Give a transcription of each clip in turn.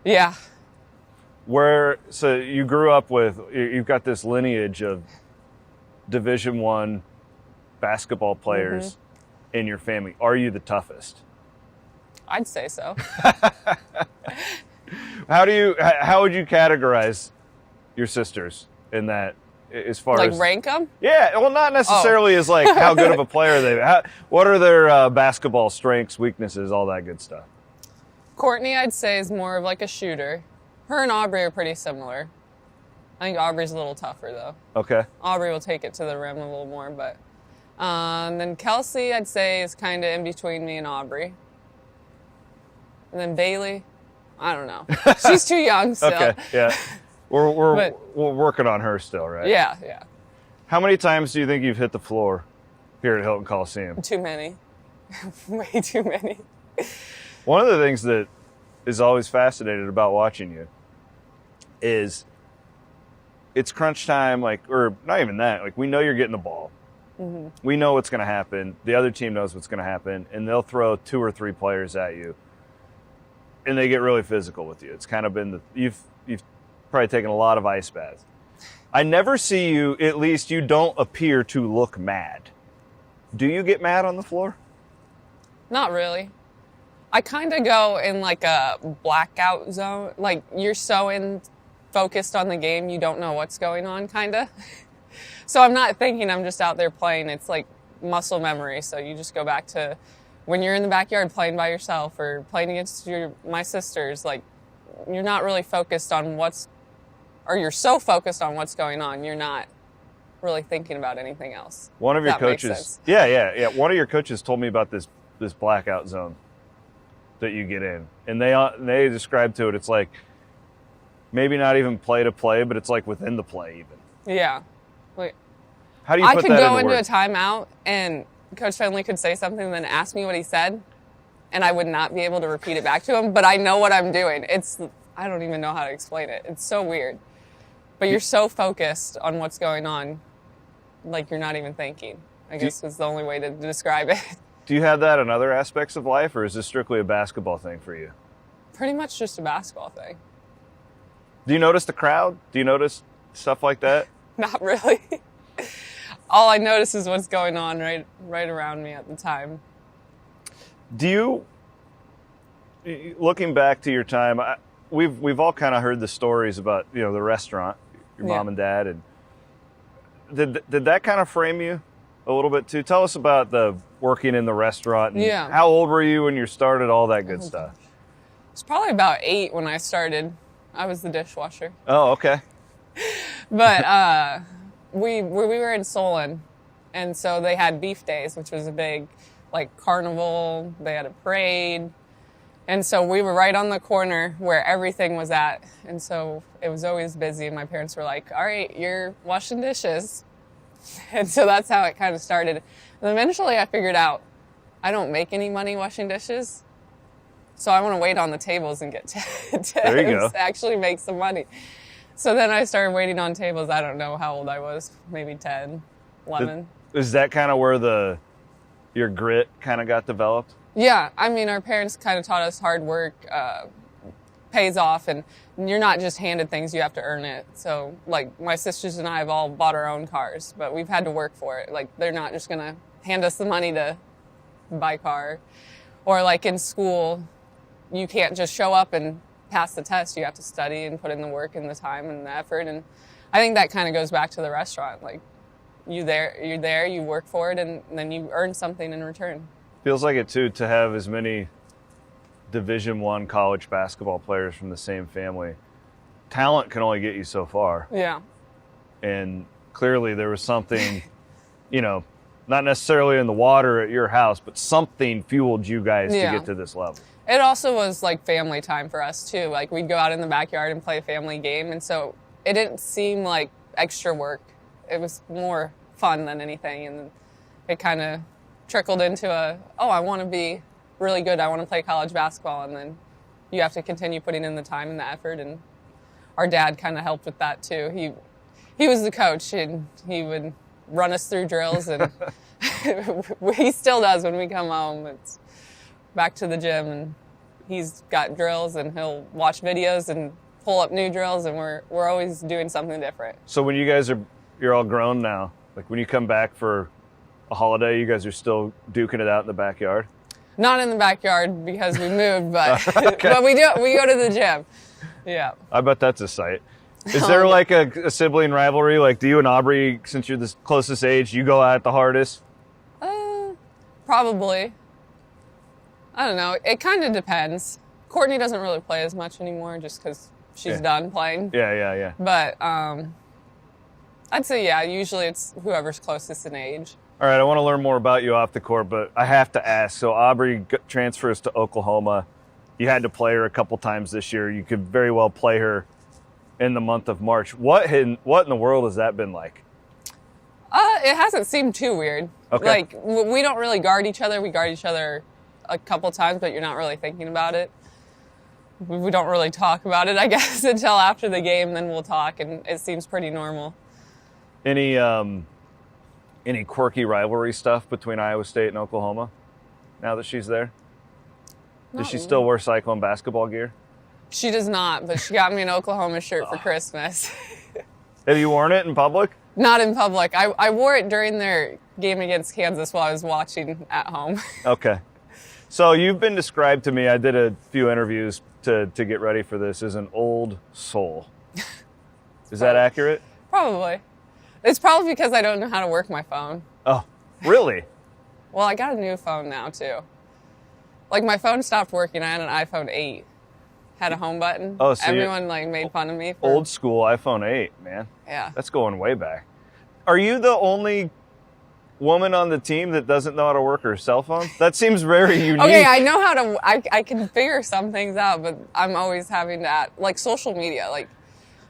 Yeah. So you grew up with, you've got this lineage of Division I basketball players in your family. Are you the toughest? I'd say so. How would you categorize your sisters in that, as far Like as rank them? Yeah, well, not necessarily as like how good of a player what are their basketball strengths, weaknesses, all that good stuff. Courtney, I'd say, is more of like a shooter. Her and Aubrey are pretty similar. I think Aubrey's a little tougher, though. Okay. Aubrey will take it to the rim a little more, but... then Kelsey, I'd say, is kind of in between me and Aubrey. And then Bailey, I don't know. She's too young still. Okay, yeah. We're working on her still, right? Yeah, yeah. How many times do you think you've hit the floor here at Hilton Coliseum? Too many. Way too many. One of the things that is always fascinating about watching you is it's crunch time, or not even that, we know you're getting the ball. Mm-hmm. We know what's going to happen. The other team knows what's going to happen, and they'll throw 2 or 3 players at you, and they get really physical with you. It's kind of been you've probably taken a lot of ice baths. I never see you, at least you don't appear to look mad. Do you get mad on the floor? Not really. I kind of go in like a blackout zone. Like you're so focused on the game, you don't know what's going on, kind of. So I'm not thinking, I'm just out there playing. It's like muscle memory. So you just go back to when you're in the backyard playing by yourself or playing against my sisters. Like you're not really focused on you're so focused on what's going on, you're not really thinking about anything else. One of your coaches, yeah. One of your coaches told me about this blackout zone that you get in, and they described to it. It's like maybe not even play to play, but it's like within the play even. Yeah. Like, how do you put that into words? I could go into a timeout and Coach Fennelly could say something and then ask me what he said, and I would not be able to repeat it back to him, but I know what I'm doing. I don't even know how to explain it. It's so weird. But you're so focused on what's going on, like you're not even thinking, I guess is the only way to describe it. Do you have that in other aspects of life, or is this strictly a basketball thing for you? Pretty much just a basketball thing. Do you notice the crowd? Do you notice stuff like that? Not really. All I notice is what's going on right around me at the time. Do you, looking back to your time, we've all kind of heard the stories about the restaurant, your mom and dad, and did that kind of frame you a little bit too? Tell us about the working in the restaurant. And how old were you when you started? All that good stuff. I was probably about 8 when I started. I was the dishwasher. Oh, okay. But we were in Solon, and so they had beef days, which was a big carnival. They had a parade, and so we were right on the corner where everything was at, and so it was always busy. And my parents were like, "All right, you're washing dishes," and so that's how it kind of started. And eventually, I figured out I don't make any money washing dishes. So I want to wait on the tables and get tips to actually make some money. So then I started waiting on tables. I don't know how old I was, maybe 10, 11. Is that kind of where your grit kind of got developed? Yeah, I mean, our parents kind of taught us hard work pays off, and you're not just handed things, you have to earn it. So my sisters and I have all bought our own cars, but we've had to work for it. They're not just going to hand us the money to buy a car. Or in school, you can't just show up and pass the test. You have to study and put in the work and the time and the effort. And I think that kind of goes back to the restaurant. You're there, you work for it, and then you earn something in return. Feels like it too, to have as many Division I college basketball players from the same family. Talent can only get you so far. Yeah. And clearly there was something, not necessarily in the water at your house, but something fueled you guys to get to this level. It also was family time for us too. We'd go out in the backyard and play a family game, and so it didn't seem like extra work. It was more fun than anything, and it kind of trickled into I want to be really good. I want to play college basketball, and then you have to continue putting in the time and the effort. And our dad kind of helped with that too. He was the coach, and he would run us through drills, and he still does when we come home. It's back to the gym. And he's got drills and he'll watch videos and pull up new drills, and we're always doing something different. So when you're all grown now, like when you come back for a holiday, you guys are still duking it out in the backyard? Not in the backyard because we moved, but Okay. but we go to the gym. Yeah. I bet that's a sight. Is there like a sibling rivalry? Like, do you and Aubrey, since you're the closest age, you go at the hardest? Probably. I don't know. It kind of depends. Courtney doesn't really play as much anymore just because she's done playing. Yeah. But I'd say, yeah, usually it's whoever's closest in age. All right, I want to learn more about you off the court, but I have to ask. So Aubrey transfers to Oklahoma. You had to play her a couple times this year. You could very well play her in the month of March. What in the world has that been like? It hasn't seemed too weird. Okay. Like, we don't really guard each other. We guard each other a couple times, but you're not really thinking about it. We don't really talk about it, I guess, until after the game. Then we'll talk, and it seems pretty normal. Any quirky rivalry stuff between Iowa State and Oklahoma now that she's there? Does she still wear Cyclone basketball gear? She does not, but she got me an Oklahoma shirt for Christmas. Have you worn it in public? Not in public. I wore it during their game against Kansas while I was watching at home. Okay. So you've been described to me, I did a few interviews to get ready for this, as an old soul. Is that accurate? Probably. It's probably because I don't know how to work my phone. Oh, really? Well, I got a new phone now, too. Like, my phone stopped working. I had an iPhone 8. Had a home button. Oh, so everyone like made fun of me. Old school iPhone 8, man. Yeah. That's going way back. Are you the only woman on the team that doesn't know how to work her cell phone? That seems very unique. Okay, I know how to, I can figure some things out, but I'm always having to, like, social media. Like,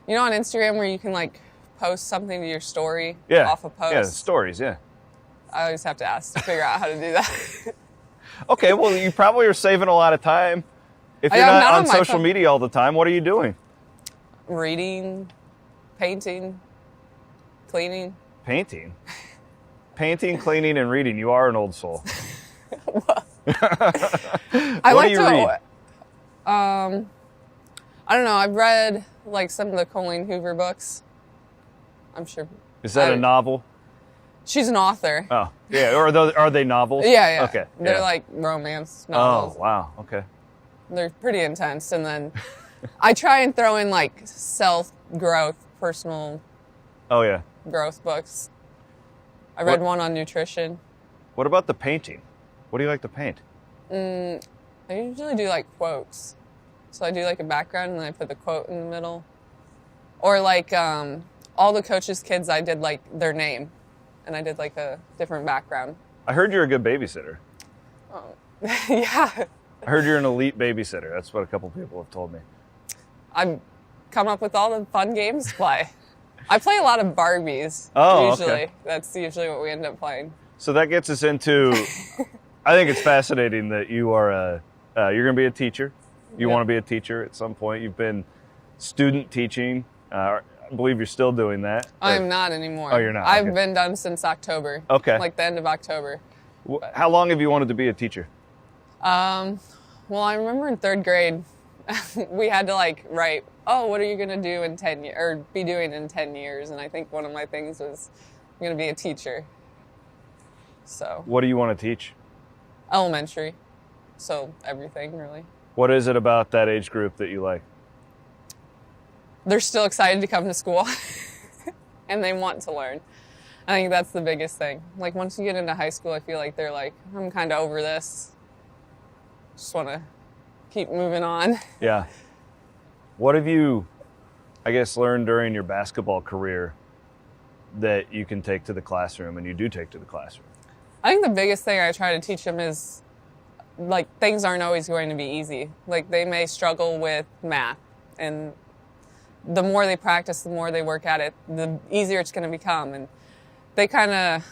you know on Instagram where you can, like, post something to your story off a post? Yeah, stories, yeah. I always have to ask to figure out how to do that. Okay, well, you probably are saving a lot of time. If you're I'm not on my social phone. media all the time, what are you doing? Reading, painting, cleaning. Painting? Painting, cleaning, and reading. You are an old soul. What do you read? I don't know. I've read like some of the Colleen Hoover books. I'm sure. Is that a novel? She's an author. Oh, yeah. Or are they novels? Yeah. Okay. They're like romance novels. Oh, wow. Okay. They're pretty intense. And then I try and throw in like self-growth, personal growth books. I read one on nutrition. What about the painting? What do you like to paint? I usually do like quotes. So I do like a background and then I put the quote in the middle. Or like all the coaches' kids, I did like their name. And I did like a different background. I heard you're a good babysitter. Oh, yeah. I heard you're an elite babysitter. That's what a couple people have told me. I've come up with all the fun games to play. I play a lot of Barbies, usually. Okay. That's usually what we end up playing. So that gets us into, I think it's fascinating that you are you're going to be a teacher. You want to be a teacher at some point. You've been student teaching. I believe you're still doing that. I'm not anymore. Oh, you're not? I've Okay. been done since October. Okay. Like the end of October. How long have you wanted to be a teacher? Well, I remember in third grade, we had to like write, what are you going to do in 10 years, or be doing in 10 years? And I think one of my things was I'm going to be a teacher. So. What do you want to teach? Elementary. So everything, really. What is it about that age group that you like? They're still excited to come to school and they want to learn. I think that's the biggest thing. Like once you get into high school, I feel like they're like, I'm kind of over this. Just want to keep moving on. Yeah. What have you, I guess, learned during your basketball career that you can take to the classroom and you do take to the classroom? I think the biggest thing I try to teach them is like things aren't always going to be easy. Like they may struggle with math, and the more they practice, the more they work at it, the easier it's going to become. And they kind of,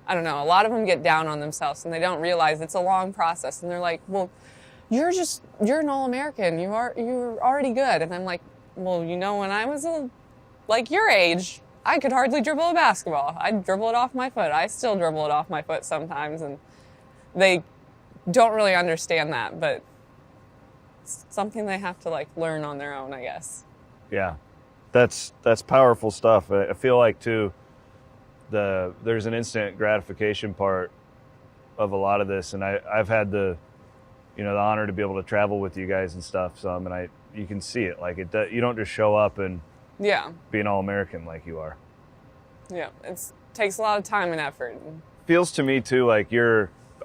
I don't know, a lot of them get down on themselves and they don't realize it's a long process. And they're like, well, you're an All-American. You're already good. And I'm like, well, you know, when I was like your age, I could hardly dribble a basketball. I'd dribble it off my foot. I still dribble it off my foot sometimes. And they don't really understand that, but it's something they have to like learn on their own, I guess. Yeah, that's powerful stuff. I feel like too, there's an instant gratification part of a lot of this, and I've had the honor to be able to travel with you guys and stuff. And you can see it. Like you don't just show up and be an All-American like you are. Yeah, it takes a lot of time and effort. Feels to me too like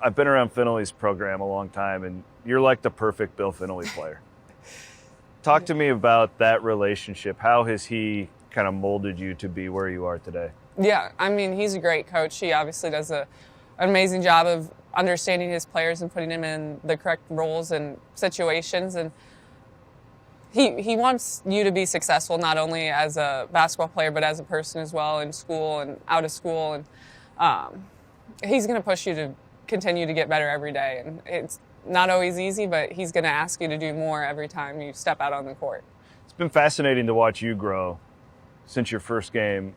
I've been around Fennelly's program a long time, and you're like the perfect Bill Fennelly player. Talk to me about that relationship. How has he kind of molded you to be where you are today? Yeah, I mean, he's a great coach. He obviously does an amazing job of understanding his players and putting them in the correct roles and situations. And he wants you to be successful, not only as a basketball player, but as a person as well, in school and out of school. And he's going to push you to continue to get better every day. And it's not always easy, but he's going to ask you to do more every time you step out on the court. It's been fascinating to watch you grow since your first game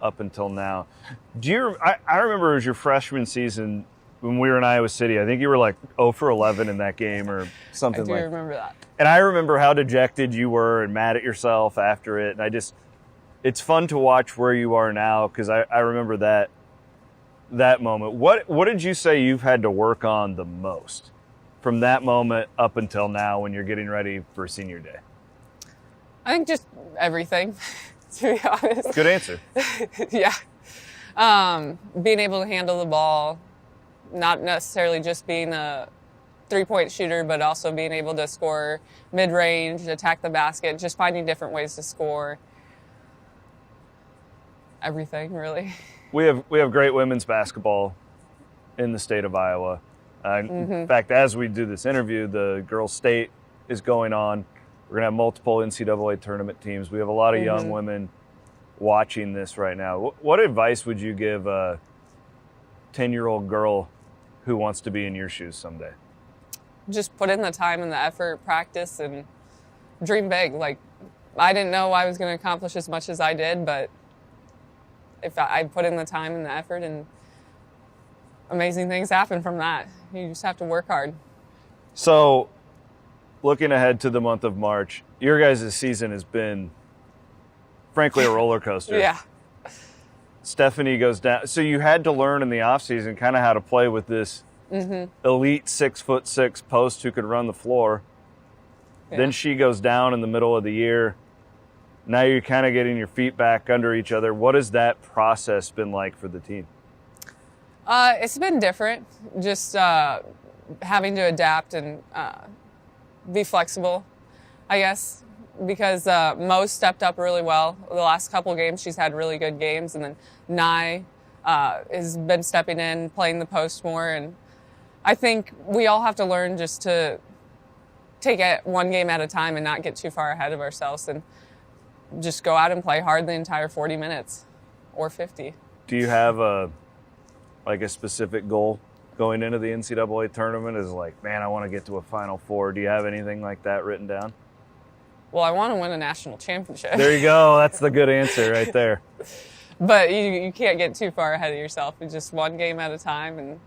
up until now. I remember it was your freshman season when we were in Iowa City. I think you were like 0 for 11 in that game or something like that. I do remember that. And I remember how dejected you were and mad at yourself after it. And it's fun to watch where you are now, because I remember that moment. What did you say you've had to work on the most from that moment up until now when you're getting ready for senior day? I think just everything, to be honest. Good answer. Yeah. Being able to handle the ball, not necessarily just being a three-point shooter, but also being able to score mid-range, attack the basket, just finding different ways to score. Everything, really. We have great women's basketball in the state of Iowa. In fact, as we do this interview, the girls' state is going on. We're going to have multiple NCAA tournament teams. We have a lot of young women watching this right now. What advice would you give a 10-year-old girl who wants to be in your shoes someday? Just put in the time and the effort, practice, and dream big. Like, I didn't know I was going to accomplish as much as I did, but if I put in the time and the effort, and amazing things happen from that. You just have to work hard. So, looking ahead to the month of March, your guys' season has been, frankly, a roller coaster. Yeah. Stephanie goes down. So you had to learn in the offseason kind of how to play with this elite 6'6" post who could run the floor. Yeah. Then she goes down in the middle of the year. Now you're kind of getting your feet back under each other. What has that process been like for the team? It's been different. Just having to adapt and be flexible, I guess, because Mo stepped up really well. The last couple of games, she's had really good games. And then Nye has been stepping in, playing the post more. And I think we all have to learn just to take it one game at a time and not get too far ahead of ourselves, and just go out and play hard the entire 40 minutes or 50. Do you have a specific goal going into the NCAA tournament? Is like, man, I want to get to a Final Four. Do you have anything like that written down? Well, I want to win a national championship. There you go. That's the good answer right there. But you can't get too far ahead of yourself. It's just one game at a time. And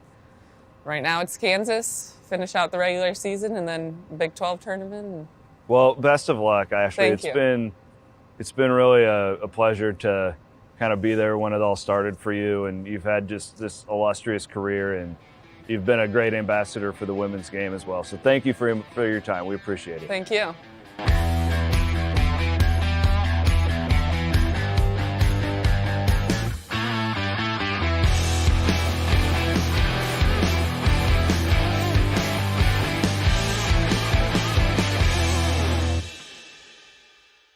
right now it's Kansas, finish out the regular season, and then Big 12 tournament. Well, best of luck, Ashley. Thank you. It's been really a pleasure to kind of be there when it all started for you, and you've had just this illustrious career, and you've been a great ambassador for the women's game as well. So thank you for your time. We appreciate it. Thank you.